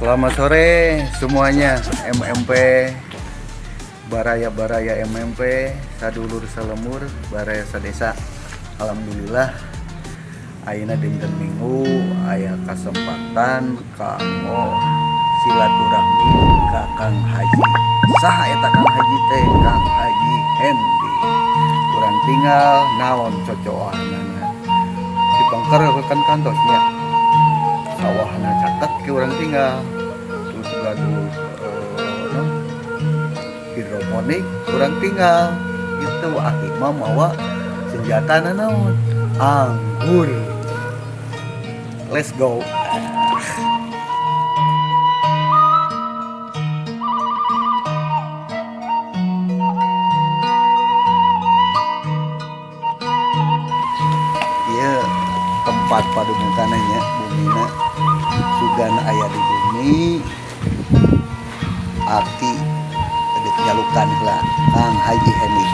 Selamat sore semuanya, MMP Baraya MMP sadulur salemur Baraya sadesa. Alhamdulillah ayeuna dinten Minggu aya kesempatan kanggo silaturahmi ka Kang Haji. Saha eta Kang Haji teh? Kang Haji Hendi. Kurang tinggal naon cocokanana dipengkeureukeun kantosnya. Sawahna caket ke orang tinggal terus gaduh hidroponik orang tinggal itu akimah mawa senjata naon anggur. Let's go. Iya tempat pademukananya bumina sugan aya di bumi aki edek nyalukan heula Kang Haji Hendi.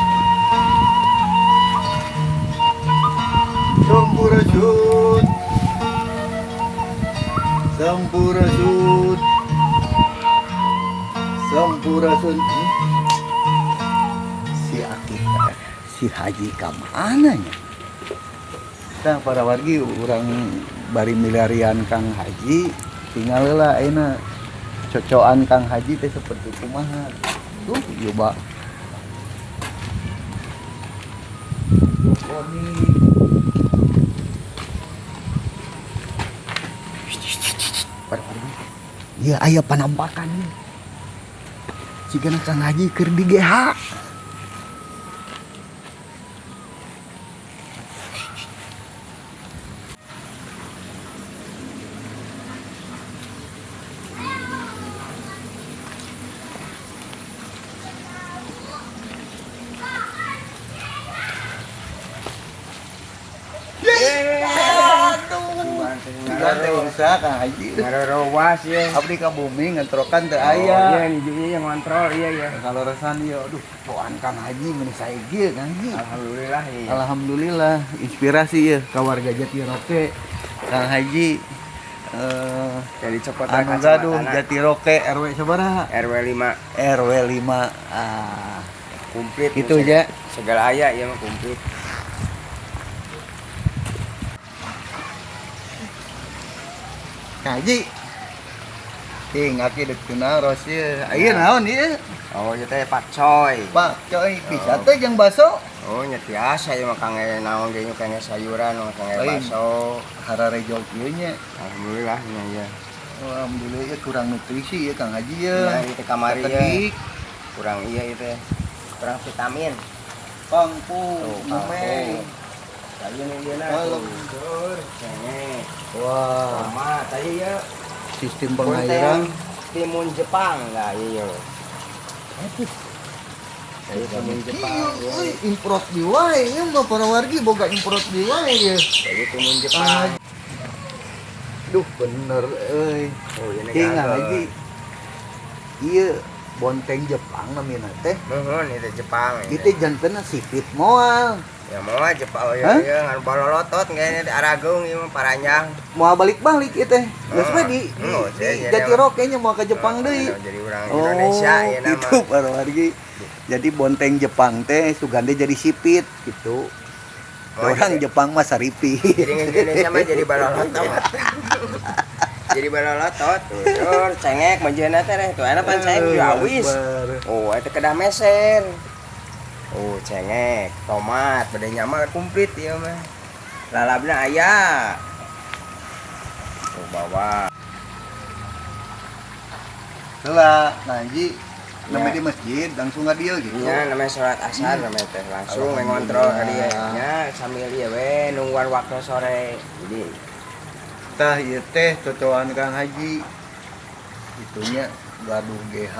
Sampurasun si aki si Haji ka mananya? Nah, para wargi orang bari milarian Kang Haji tinggal lah ayeuna cocokan Kang Haji teh seperti kumaha. Tuh coba iya aya panampakan sigana Kang Haji keur di GH. Usaha Kang Haji ngarowas ya abdi ka bumi ngantrokan teu aya. Iya nih yang ngontrol iya. Kalau resan ieu aduh cocokan Kang Haji mun saegieu Kang Haji. Alhamdulillah iya. Alhamdulillah inspirasi ya ke warga Jatiroke Kang Haji Jadi cepet anu gaduh Jatiroke RW sabaraha? RW 5 RW 5 komplit itu aja segala aya ya mah komplit. Kang Haji ting aki deuk kenal ros ieu aya naon ieu? Oh ieu teh pakcoy. Pak coy bisa teh jeung baso? Oh nya tiasa ya mah kange naon ge kange sayuran mah kange baso hararejo kieu nya. Alhamdulillah nya ya. Alhamdulillah ya kurang nutrisi ya Kang Haji ya. Nah itu kamari ya. Kurang iya itu kurang vitamin. Kangpu, meme. Tadi nih dia nah. Cengek. Wah, tomat tadi ya. Sistem pengairan timun Jepang lah iya. Jadi timun Jepang. Import di wae ya mah para wargi boga import di wae ya. Jadi timun Jepang. Duh bener euy. Oh ini Kang Haji. Ieu bonteng Jepang namina teh. Nuhun itu Jepang. Itu jantenna sipit moal. Ya mau Jepang ya ngan balolotot ngene di Aragung ieu paranjang. Mau balik-balik ieu teh. Geus we di Jatiroke nya mau ke Jepang deui. Jadi orang Indonesia ya nama. Itu para wargi. Jadi bonteng Jepang teh sugande jadi sipit gitu. Orang Jepang mah saripi. Jadi Indonesia mah jadi balolotot. Jadi balolotot tur cengek manjeuna teh tuh ana pan cengek awis. Oh eta kedah mesen. Oh cengek, tomat, bedanya mah komplit ya mah. Lalabna aya. Oh bawa. Heula Haji namanya di masjid langsung ka dieu gitu. Ya namanya salat asar namanya teh langsung ngontrol ka dieu nya sambil ieu we nungguan waktu sore. Jadi tah ieu teh cocokan Kang Haji. Itunya gaduh GH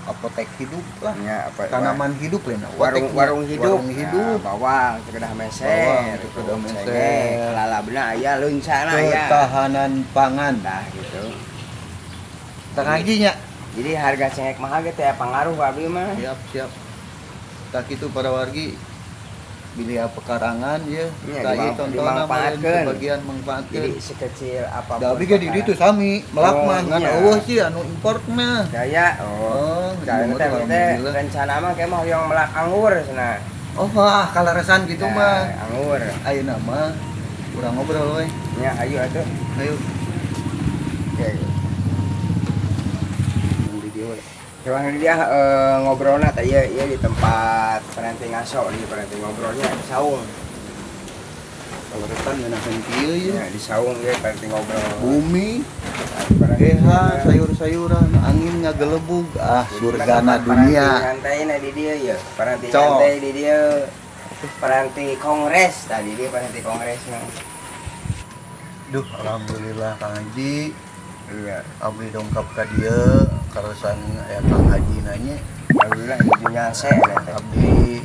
apotek hidup lah ya, tanaman hidup lain warung hidup ya, bawang kedah meser kedah meser lalabna aya leuncana aya ketahanan pangan dah gitu Kang Haji nya Jadi harga cengek mahal gitu ya pengaruh Abi mah. Siap. Tak itu para wargi Bilia pekarangan ya, Iya, kayak contohnya dimanfaatkeun. sebagian manfaatkeun. Jadi sekecil apapun. Tapi kan di ditu sami, melak Oh, mah kan iya. eueuh sih anu import mah. Daya. Iya, Teh alhamdulillah. rencana mah kayak mau yang melak anggur cenah. Oh, wah, kalaresan gitu mah. Anggur. Ayeuna mah urang ngobrol we. Ya, ayo atuh. Ayo. Oke. Di dia we. Cuman dia ngobrolna teh ieu di tempat Parenti ngaso di Parenti ngobrolnya di saung. Kalaresan ngeunaheun kieu Ya, ya. di saung ge Parenti ngobrol. Bumi, Parenti sayur-sayuran, angin ngagelebug, surgana Parenti dunia. nyantai di dia ya. Parenti Cok. nyantai di dia. Parenti kongres tadi dia Parenti kongresnya. Duh, alhamdulillah Kang Haji. Iya. Abdi dongkap ka dieu karosan aya Kang Haji nanya. Alhamdulillah di nyase teh. Abdi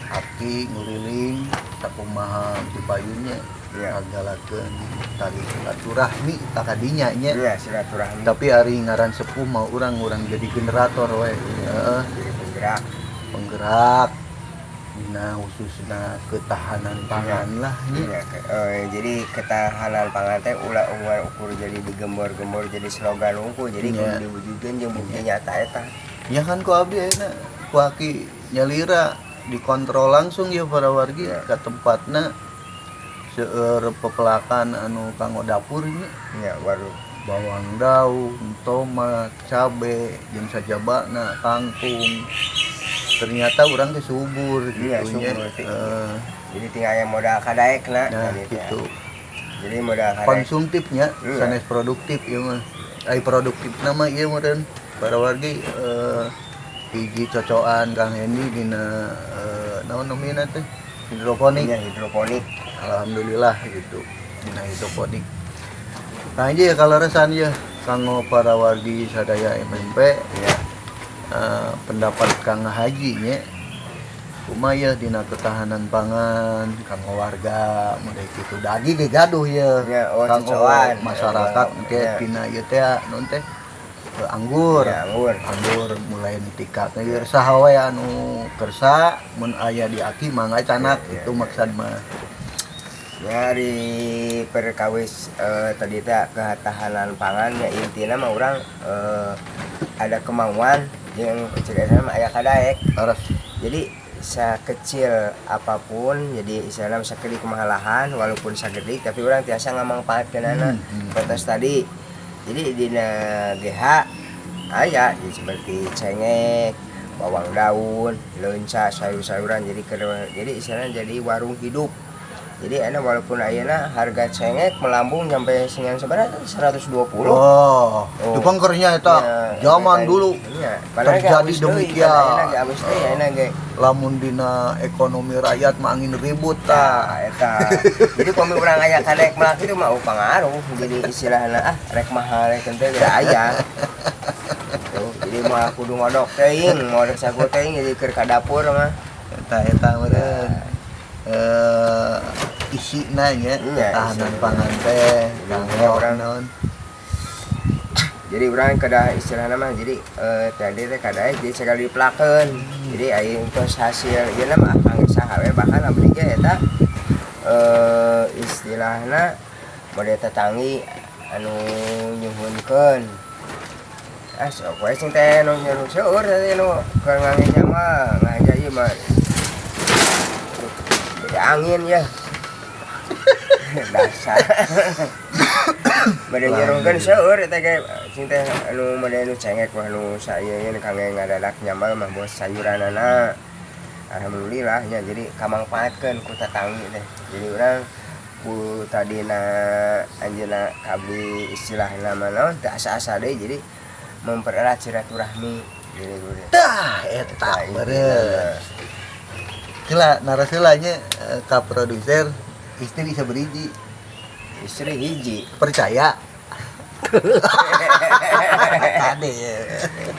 aki nguriling sakumaha dipayunnya Iya. ngagalakeun tali silaturahmi ka kadinya nya. Iya, silaturahmi. Tapi ari ngaran sepuh mah urang jadi generator we. Heeh, Jadi penggerak. penggerak dina khususna ketahanan pangan lah nya. Iya, jadi ketahanan pangan teh ulah ukur jadi digembor-gembor jadi slogan unggul jadi Iya. kudu diwujudkeun jeung bukti nyata eta. Ya kan ku abdi ayeuna ku aki nyalira dikontrol langsung ya para wargi Iya. ka tempatna seueur pepelakan anu kanggo dapur nya. Iya, baru Bawang daun, tomat, cabe, jeung sajabana, kangkung. Ternyata orang teh subur Iya, gitu nya. subur, teh. Jadi tinggal yang modal kadaekna Nah, tadi teh. gitu. Jadi modal kadaek. Konsumtifnya Iya. sanes produktif ieu mah. Ai produktif nama ieu meureun para wargi hiji cocokan Kang Hendi dina naon namina teh? Hidroponik. Iya, hidroponik. Alhamdulillah gitu. Dina hidroponik. Nah, aja ya kalau resan ya kanggo para wargi sadaya MMP Iya. pendapat Kang Haji nya kumaya dina ketahanan pangan kanggo warga mulai kitu dagi ge gaduh ya Ya, oh, kanggo cocokan. masyarakat Ya, ke ya. dina ieu teh naon teh anggur. Ya, anggur. Anggur mulai ditingkatna ieu saha wae anu kersa mun aya di aki mangga canak Ya, ya, itu maksud mah. Ya di perkawis tadi teh ketahanan pangan ya intinya mah orang ada kemauan yang ceritanya mah aya kadaek. Aras Jadi sekecil apapun jadi istilahnya sakeudik kumaha lahan walaupun sagedik tapi orang tiasa ngamangpaatkeunana kontes tadi. Jadi dina GH aya ya, seperti cengek, bawang daun, leunca, sayur-sayuran jadi istilahnya jadi warung hidup. Jadi enak walaupun ayeuna harga cengek melambung sampai sekian seberapa 120. Oh, itu pangkernya eta zaman dulu Iya, terjadi demikian. Enak ge abis teh enak ge. Lamun dina ekonomi rakyat mah angin ribut tah. Eta. Jadi pami urang aya kadek melak itu mah pangaruh. Jadi istilahna rek mahal rek teh geus aya. Tuh, jadi mah kudu ngodok teuing, mau rek sago teuing jadi keur ka dapur mah. Eta meureun. Isi nanya Iya, ketahanan isi. pangan teh Iya, orang orang. naon. Jadi urang kada istilahna mah jadi tadi teh kada jadi sekali dipelakeun. Jadi aya engtos hasil ieu mah akang saha we bahkan abdi ge eta istilahna mode tetangi anu nyuhunkeun. Sok wae sing teh nu nyuhun seueur teh nu keur ngangenya mah ngaja ieu mah. Jadi angin ya. Dasar. Bade nyerungkeun seueur eta ge sing teh anu made nu cengek mah nu saeuyeun kangge ngadadak nyambal mah bos sayuranana. Alhamdulillah nya jadi kamangpaatkeun ku tetangi teh. Jadi urang ku tadina anjeunna kabli istilahna mah naon teh asa-asa deui jadi mempererat silaturahmi. Jadi Tah eta meureun. Kila naraseulanya ka produser istri bisa beriji istri hiji percaya ade ya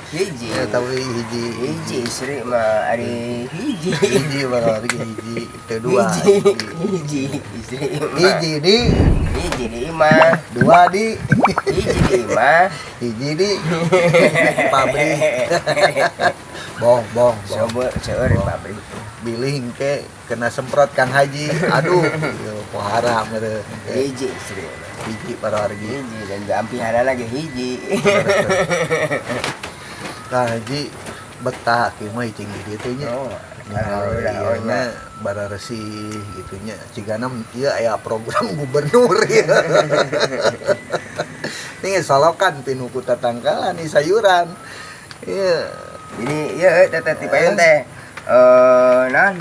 hiji Ya tapi hiji istri mah ari hiji baru hiji kedua hiji istri mah hiji di imah dua di hiji di imah hiji di pabrik bohong seueur di pabrik bilih ke kena semprot Kang Haji aduh pohara mere hiji istri hiji para hargi hiji dan gampihana lagi hiji Kang Haji betah kieu mah cing di ditu nya alhamdulillah bara resih gitu nya cigana ieu aya program gubernur ya ini solokan pinu ku tatangkalan di sayuran iya jadi ieu teh tipaeun teh naon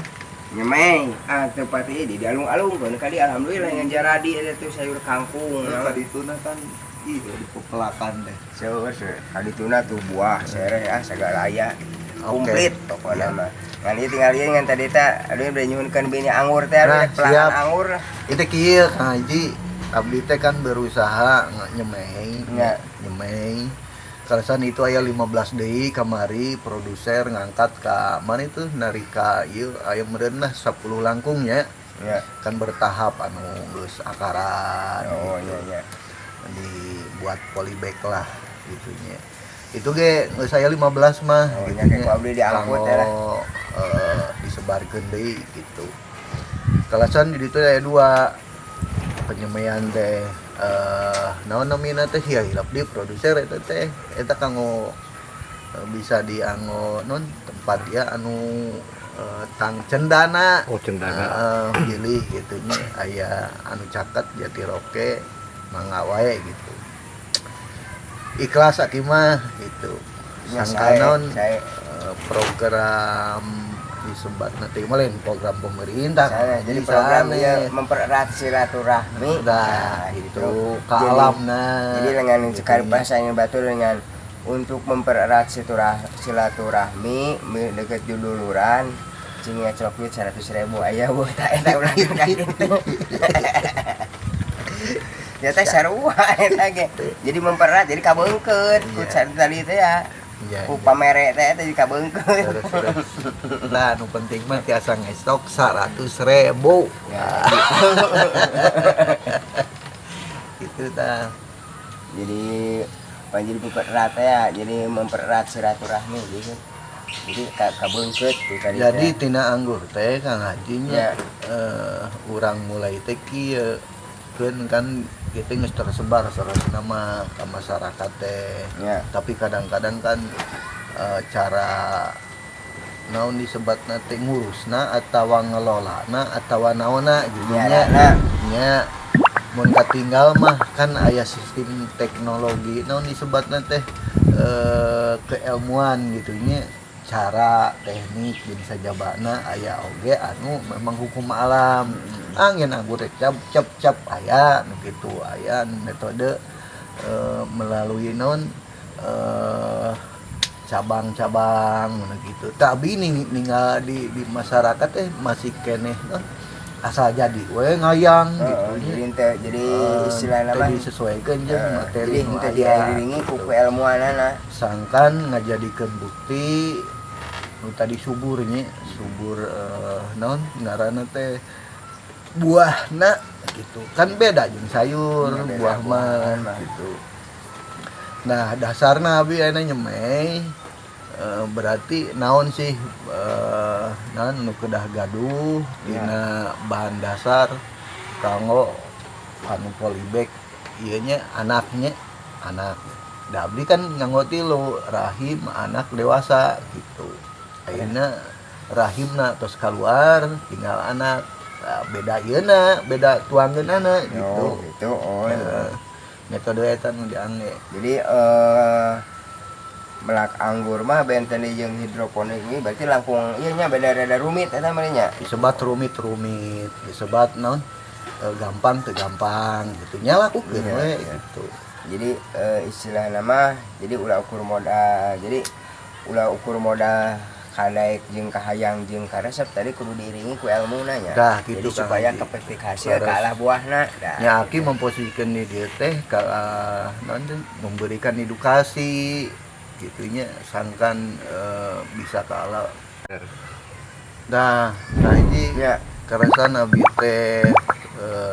nyemeng tempat ini di alung-alung kan kali alhamdulillah yang jaradi ada tuh sayur kangkung tadi tuna kan di pepelakan deh seueur kali tuna tuh buah sereh ya segala aya komplit pokoknya mah ngan ieu tinggal ieu ngan tadi teh aduh udah nyuhunkeun bini anggur teh Nah, pelangan siap. anggur lah itu kieu Kang Haji abdi teh kan berusaha nyemei Ya. nyemei kalasan itu aya 15 deui kamari produser ngangkat ka mana itu narika ieu aya meureun lah 10 langkungnya ya kan bertahap anu geus akaran oh gitu. iya Dibuat polybag lah gitunya itu ge geus aya 15 mah Oh, gitu nya kayak ku abdi diangkut ya lah. disebarkeun deui gitu kalasan di ditu aya 2 penyemaian teh naon namina teh ya hilap di produser eta kanggo bisa dianggo non tempat ya anu tang cendana pilih gitu nya aya anu caket Jatiroke mangga wae gitu ikhlas aki mah gitu Ya, sangka naon saya program disebat nanti lain program pemerintah saya jadi di program sana. ya mempererat silaturahmi Nah, itu ke Jadi- alamna. Jadi dengan Gitu. sekali bahasanya batur dengan untuk mempererat silaturahmi deket dululuran cing ngecok duit 100.000 aya buat eta ulah ka kitu. Ya teh sarua eta ge. Jadi mempererat jadi kabeungkeut ku Iya. tadi teh ya. Iya, Ku iya. pamere teh teh kabeungkeut. Terus. Nah, anu penting mah tiasa ngestok 100.000. Ya, Gitu tah. jadi panjir mempererat ya jadi mempererat silaturahmi gitu. Jadi kabeungkeut tuh tadi Jadi teh. tina anggur teh Kang Hajinya Ya. urang mulai teh kieu kan kita geus tersebar sareng nama ka masyarakat teh. Ya. Tapi kadang-kadang kan cara naon disebatna teh ngurusna atawa ngelolana atawa naonna jadinya Nyarana. nya mun katinggal mah kan aya sistem teknologi naon disebatna teh keilmuan gitu nya cara teknik jadi sajabana aya oge anu memang hukum alam angin anggur cap aya nu kitu aya metode melalui non cabang-cabang gitu tapi ninggal di masyarakat masih keneh asal jadi we ngayang gitu Jadi istilahna mah disesuaikan jeung materi jadi nu henteu aya, diiringi ku gitu. keilmuanana. Sangkan ngajadikeun bukti nu tadi suburnya subur naon ngaranna teh buahna gitu kan beda jeung sayur Ya, beda buah mah mah. gitu. Nah dasarna abi aya nyemei berarti naon sih naon nu kedah gaduh dina bahan dasar kanggo anu polybag ieu nya anaknya anak da abdi kan nganggo tilu rahim anak dewasa gitu ayeuna rahimna tos kaluar tinggal anak nah, beda ieuna beda tuangeunana gitu Oh, gitu. Oh. metode eta nu diangge Jadi melak anggur mah benten jeung hidroponik ini berarti langkung ieu nya beda-beda rumit eta mah nya. disebat rumit disebat naon gampang teu gampang gitu nya lakukeun Iya, we iya. gitu Jadi istilah nama jadi ulah ukur modal. Jadi ulah ukur modal kadaek jeung kahayang jeung karesep tadi kudu diiringi ku ilmuna nya. Dah, gitu, Jadi Kang supaya Haji. kepetik hasil Terus. kalah buahna. nya aki memposisikan di dieu teh ka naon teh memberikan edukasi gitunya sangkan bisa kalah. Nah hiji Ya. karasan abi teh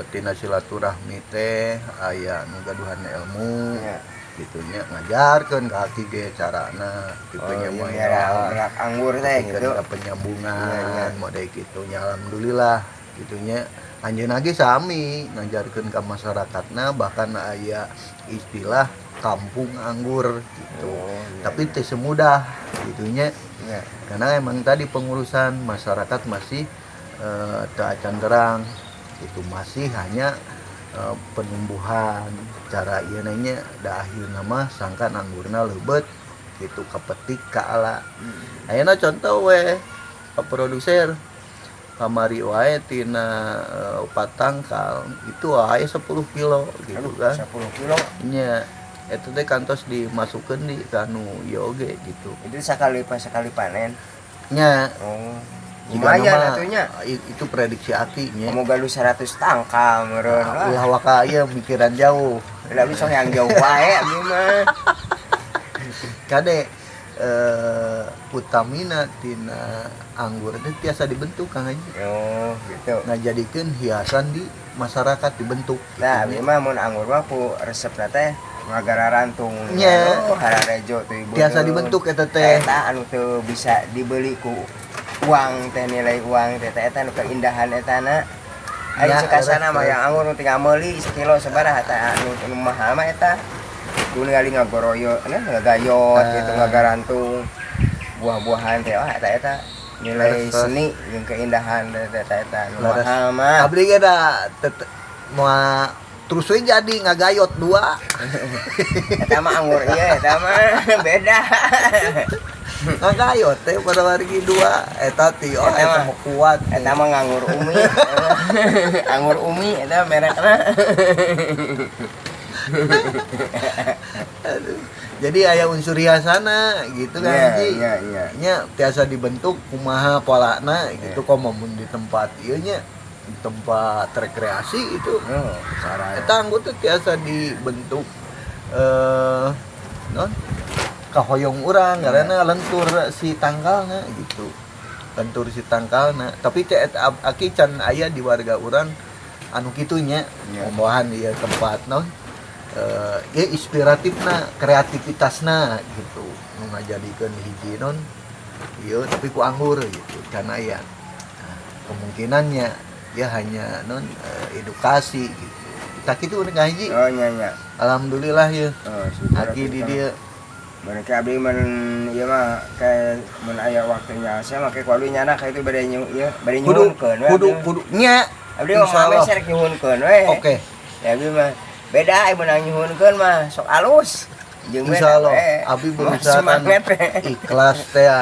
tina silaturahmi teh aya nu gaduhan ilmu Ya. gitunya ngajarkeun ka aki ge carana kitu nya Oh, mah iya, ya, anggur teh gitu. ke penyambungan Iya, iya. mode kitu nya alhamdulillah gitunya anjeunna ge sami ngajarkeun ka masyarakatna bahkan aya istilah kampung anggur gitu. Oh, iya, Tapi teu semudah gitunya Ya. karena emang tadi pengurusan masyarakat masih teu acan terang itu masih hanya penumbuhan cara ieu nya da akhirna mah sangkan anggurna leubet gitu kepetik kaala. Ayeuna contoh we produser kamari wae tina 4 tangkal itu wae 10 kilo gitu Aduh, kan. 10 kilo. Nya eta teh kantos dimasukkeun di kanu ieu oge gitu. Itu sekali panen. Nya Oh. jika Lumayan nama atunya. itu prediksi aki nya. Kamu gaduh 100 tangkal meureun. Ulah waka ieu mikiran jauh. Udah bisa yang jauh wae abdi mah. Kade utamina tina anggur teh tiasa dibentuk Kang Haji. Oh, gitu. Ngajadikeun hiasan di masyarakat dibentuk. Nah, gitu abdi mah mun anggur mah ku resepna teh ngagara rantung. Nya. Oh, hararejo teh ibu. Tiasa dibentuk eta teh. Eta anu teu bisa dibeli ku uang teh nilai uang teh eta nu keindahan etana. Ari Ya, sekasana mah resep. yang anggur nu tinggal meuli sekilo sabaraha eta anu mahal mah eta. Kudu ningali ngagoroyo, ngagayot gitu ngagarantung buah-buahan teh eta nilai Resep. seni jeung keindahan eta nu Laras. mahal mah. Abdi ge da moal terus we jadi ngagayot 2. Eta mah anggur ieu eta mah beda. Ngagayot teh pada wargi 2 eta ti oh Eta eta mah- mah kuat. Eta mah nganggur umi. Anggur umi eta merekna. Aduh. Jadi aya unsur hiasana gitu kan Iya, Haji. iya, iya. Nya tiasa dibentuk kumaha polana gitu kok mun di tempat ieu nya di tempat rekreasi itu. Oh, sarana. Eta anggur teh tiasa dibentuk non kahoyong urang karena lentur si tangkalna gitu. Lentur si tangkalna. Tapi teh eta aki can aya di warga urang anu kitunya Iya. pembawahan di tempat non ya inspiratifna kreativitasna gitu nu ngajadikeun hiji non ieu tapi ku anggur gitu karena ya kemungkinannya ya hanya non edukasi gitu tak itu udah ngaji Oh, nya. alhamdulillah ya Oh, syukur aki di atuh. dia Mereka abdi men ieu mah kayak mun aya waktunya saya make kudu nyana kayak itu bade nyu ieu bade kudu nyuhunkeun we. kudu nya Abdi mah Insyaallah. mame serek nyuhunkeun we. oke Ya abdi mah beda ai menang nyuhunkeun mah sok alus. Jeung beda insyaallah we. abi Mah berusaha semangat we. ikhlas teh ya.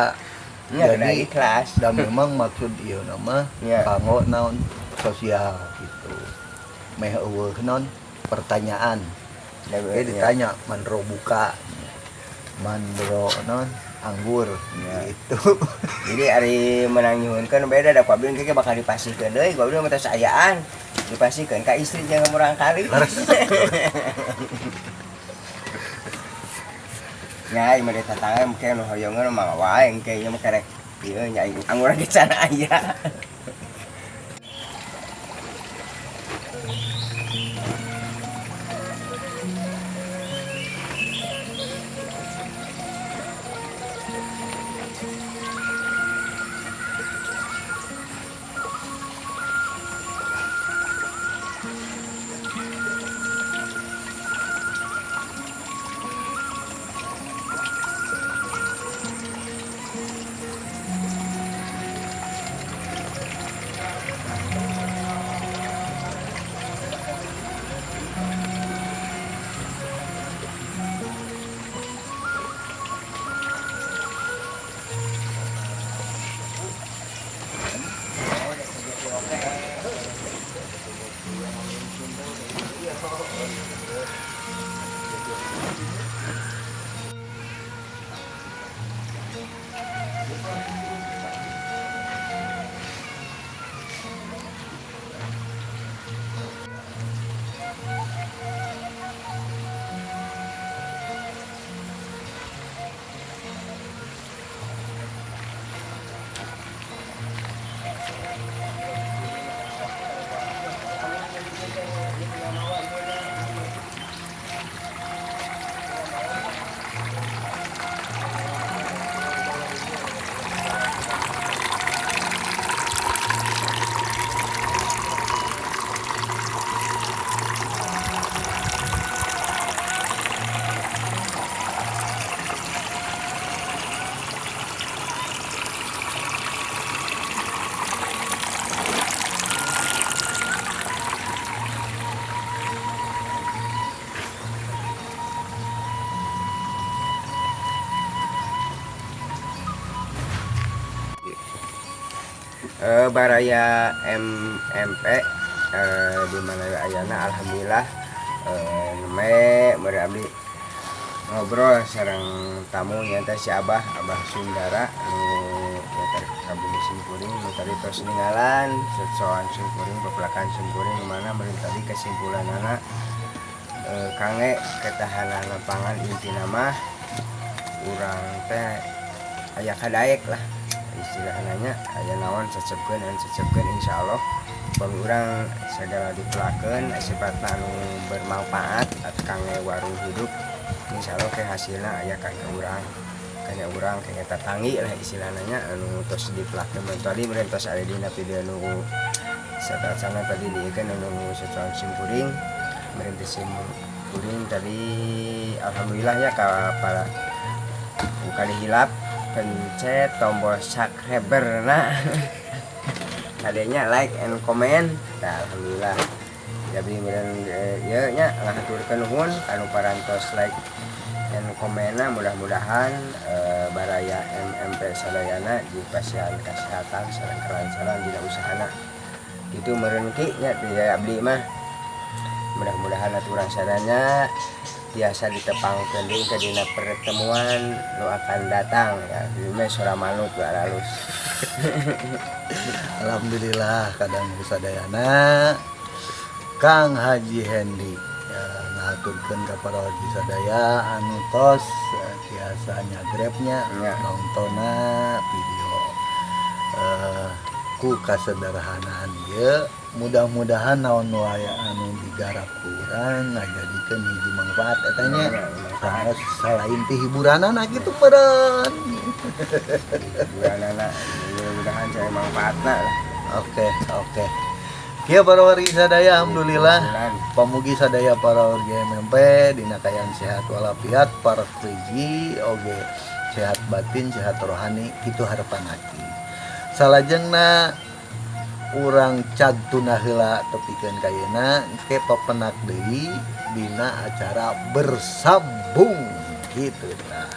Nya Jadi, udah ikhlas. dan memang maksud ieu nama Ya. kanggo naon sosial gitu meh eueuh non pertanyaan Ya, dia ditanya mandro buka mandro non anggur Ya. gitu Jadi ari menang nyuhunkeun beda da kuabdi ge bakal dipasihkeun deui kuabdi mah teh sayaan dipasihkeun ka istri jeung murang kali. Ya, ieu mah di tatangga mah kayak nu hoyongeun mah wae engke ieu mah karek ieu nya anggur di sana aya. Baraya MMP di mana ayana alhamdulillah mere abdi ngobrol sareng tamu nyata si Abah Sundara kabumi simkuring nu tadi tos ninggalan sosokan simkuring bepelakan simkuring mana meureun tadi kesimpulanana kange ketahanan pangan inti nama urang teh aya kadaek lah istilahnya aya naon cecepkeun insyaallah bang urang segala dipelakeun sifatna anu bermanfaat atau kange warung hidup insyaallah ke hasilna aya kangge urang kanya urang kaya tatangi lah istilahnya anu tos dipelakeun tadi meureun tos aya dina video nu satasana tadi diekeun anu sesuatu simkuring meureun teh simkuring tadi alhamdulillah ya ka para kali hilap pencet tombol subscriber nah adanya like and comment nah, alhamdulillah jadi meureun ieu nya ngahaturkeun nuhun anu parantos like and comment na mudah-mudahan baraya MMP sadayana dipasihan kesehatan sareng kelancaran dina usahana kitu meureun ki nya di abdi mah mudah-mudahan aturan sadanya biasa ditepangkeun deui ka dina pertemuan nu akan datang ya di Mesora Manut halus. Alhamdulillah kadang sadayana Kang Haji Hendy ya, ngaturkeun ka para wargi sadaya anu tos tiasa nyagrepnya ya. Nontonna video ku kasederhanaan ieu mudah-mudahan naon wae anu digarap urang ngajadikeun hiji manfaat eta nya selain ti hiburanana kitu peureun hiburanana mudah-mudahan saya manfaatna lah. Oke. Kieu para wargi sadaya alhamdulillah pamugi sadaya para wargi MMP dina kayaan sehat walafiat para kriji oge sehat batin sehat rohani kitu harapan hati salajengna urang cantuna heula tepikeun kayeuna ke papenak deui dina acara bersambung gitu nah.